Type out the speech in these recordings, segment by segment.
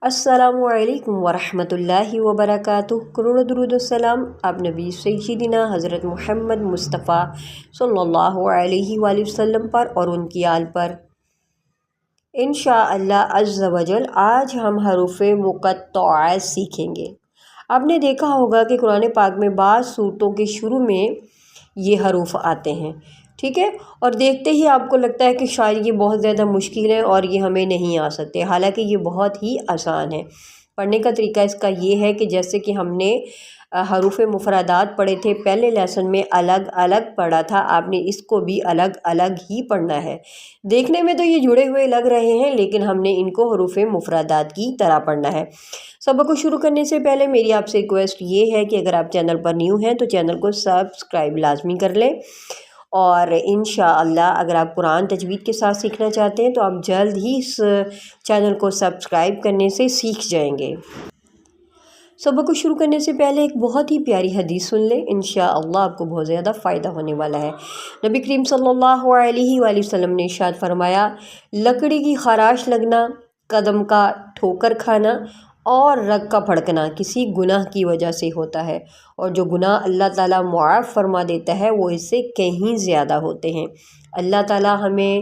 السلام علیکم ورحمۃ اللہ وبرکاتہ۔ کروڑ درود السلام آپ نبی سیدنا حضرت محمد مصطفیٰ صلی اللہ علیہ وآلہ وسلم پر اور ان کی آل پر انشاءاللہ عز و جل آج ہم حروف مقطعات سیکھیں گے۔ آپ نے دیکھا ہوگا کہ قرآن پاک میں بعض صورتوں کے شروع میں یہ حروف آتے ہیں، ٹھیک ہے، اور دیکھتے ہی آپ کو لگتا ہے کہ شاید یہ بہت زیادہ مشکل ہے اور یہ ہمیں نہیں آ سکتے، حالانکہ یہ بہت ہی آسان ہے۔ پڑھنے کا طریقہ اس کا یہ ہے کہ جیسے کہ ہم نے حروف مفردات پڑھے تھے پہلے لیسن میں، الگ الگ پڑھا تھا، آپ نے اس کو بھی الگ الگ ہی پڑھنا ہے۔ دیکھنے میں تو یہ جڑے ہوئے لگ رہے ہیں لیکن ہم نے ان کو حروف مفردات کی طرح پڑھنا ہے۔ سبق کو شروع کرنے سے پہلے میری آپ سے ریکویسٹ یہ ہے کہ اگر آپ چینل پر نیو ہیں تو چینل کو سبسکرائب لازمی کر لیں، اور انشاءاللہ اگر آپ قرآن تجوید کے ساتھ سیکھنا چاہتے ہیں تو آپ جلد ہی اس چینل کو سبسکرائب کرنے سے سیکھ جائیں گے۔ سبق کو شروع کرنے سے پہلے ایک بہت ہی پیاری حدیث سن لیں، انشاءاللہ آپ کو بہت زیادہ فائدہ ہونے والا ہے۔ نبی کریم صلی اللہ علیہ وآلہ وسلم نے ارشاد فرمایا، لکڑی کی خراش لگنا، قدم کا ٹھوکر کھانا اور رگ کا پھڑکنا کسی گناہ کی وجہ سے ہوتا ہے، اور جو گناہ اللہ تعالیٰ معاف فرما دیتا ہے وہ اس سے کہیں زیادہ ہوتے ہیں۔ اللہ تعالیٰ ہمیں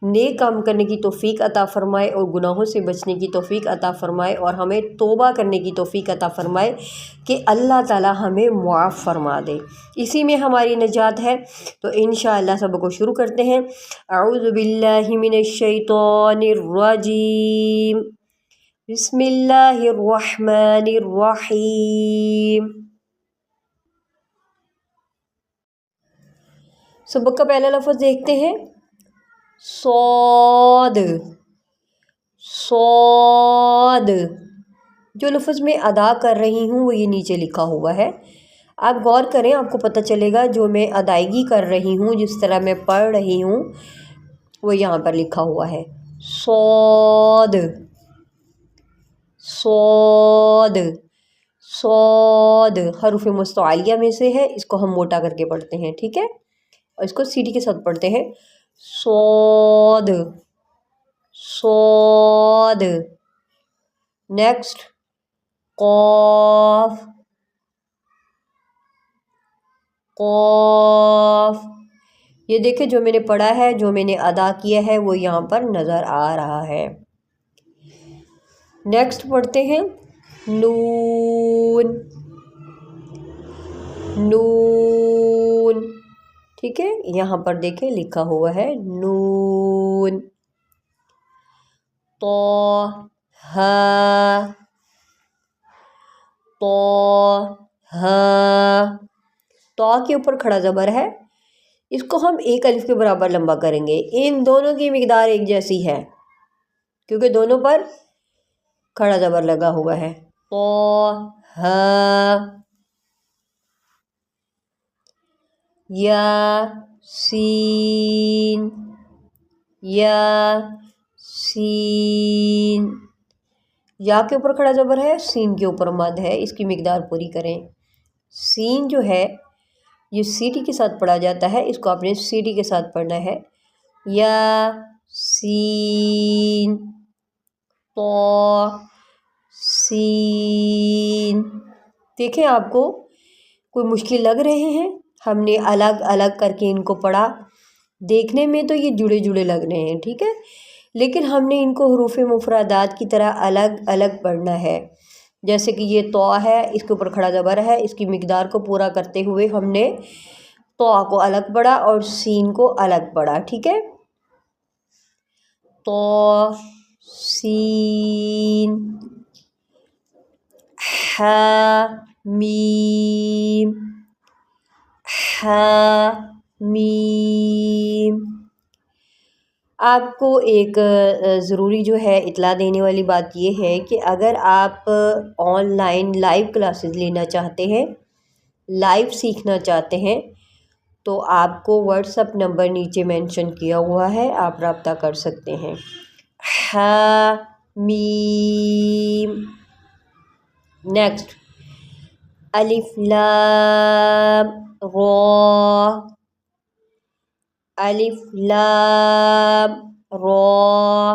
نیک کام کرنے کی توفیق عطا فرمائے اور گناہوں سے بچنے کی توفیق عطا فرمائے، اور ہمیں توبہ کرنے کی توفیق عطا فرمائے کہ اللہ تعالیٰ ہمیں معاف فرما دے، اسی میں ہماری نجات ہے۔ تو انشاءاللہ سبق کو شروع کرتے ہیں۔ اعوذ باللہ من الشیطان الرجیم، بسم اللہ الرحمن الرحیم۔ سبق کا پہلا لفظ دیکھتے ہیں، صاد۔ صاد جو لفظ میں ادا کر رہی ہوں وہ یہ نیچے لکھا ہوا ہے، آپ غور کریں، آپ کو پتہ چلے گا جو میں ادائیگی کر رہی ہوں، جس طرح میں پڑھ رہی ہوں وہ یہاں پر لکھا ہوا ہے، صاد صاد صاد حروف مستعلیہ میں سے ہے، اس کو ہم موٹا کر کے پڑھتے ہیں، ٹھیک ہے، اور اس کو سیٹی کے ساتھ پڑھتے ہیں، صاد صاد۔ نیکسٹ قاف قاف، یہ دیکھیں جو میں نے پڑھا ہے، جو میں نے ادا کیا ہے وہ یہاں پر نظر آ رہا ہے۔ نیکسٹ پڑھتے ہیں نون نون، ٹھیک ہے، یہاں پر دیکھیں لکھا ہوا ہے نون۔ طا ہا طا ہا، طا کے اوپر کھڑا زبر ہے، اس کو ہم ایک الف کے برابر لمبا کریں گے، ان دونوں کی مقدار ایک جیسی ہے کیونکہ دونوں پر کھڑا زبر لگا ہوا ہے۔ طا ہا، یا سین یا سین، یا کے اوپر کھڑا زبر ہے، سین کے اوپر مد ہے، اس کی مقدار پوری کریں۔ سین جو ہے یہ سیٹی کے ساتھ پڑھا جاتا ہے، اس کو آپ نے سیٹی کے ساتھ پڑھنا ہے، یا سین طا سین۔ دیکھیں آپ کو کوئی مشکل لگ رہے ہیں، ہم نے الگ الگ کر کے ان کو پڑھا، دیکھنے میں تو یہ جڑے جڑے لگ رہے ہیں، ٹھیک ہے، لیکن ہم نے ان کو حروف مفردات کی طرح الگ الگ پڑھنا ہے۔ جیسے کہ یہ طا ہے، اس کے اوپر کھڑا زبر ہے، اس کی مقدار کو پورا کرتے ہوئے ہم نے طا کو الگ پڑھا اور سین کو الگ پڑھا، ٹھیک ہے، طا سین ہا میم ہا میم۔ آپ کو ایک ضروری جو ہے اطلاع دینے والی بات یہ ہے کہ اگر آپ آن لائن لائیو کلاسز لینا چاہتے ہیں، لائیو سیکھنا چاہتے ہیں، تو آپ کو واٹس ایپ نمبر نیچے مینشن کیا ہوا ہے، آپ رابطہ کر سکتے ہیں۔ ہا میم۔ نیکسٹ الف لام را الف لام را،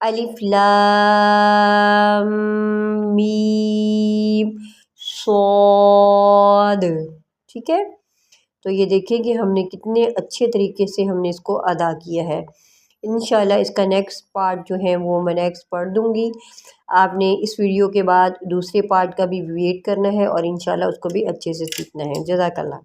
الف لام میم صاد. ٹھیک ہے، تو یہ دیکھیں کہ ہم نے کتنے اچھے طریقے سے ہم نے اس کو ادا کیا ہے. انشاءاللہ اس کا نیکسٹ پارٹ جو ہے وہ میں نیکسٹ پڑھ دوں گی. آپ نے اس ویڈیو کے بعد دوسرے پارٹ کا بھی ویٹ کرنا ہے اور انشاءاللہ اس کو بھی اچھے سے سیکھنا ہے. جزاک اللہ.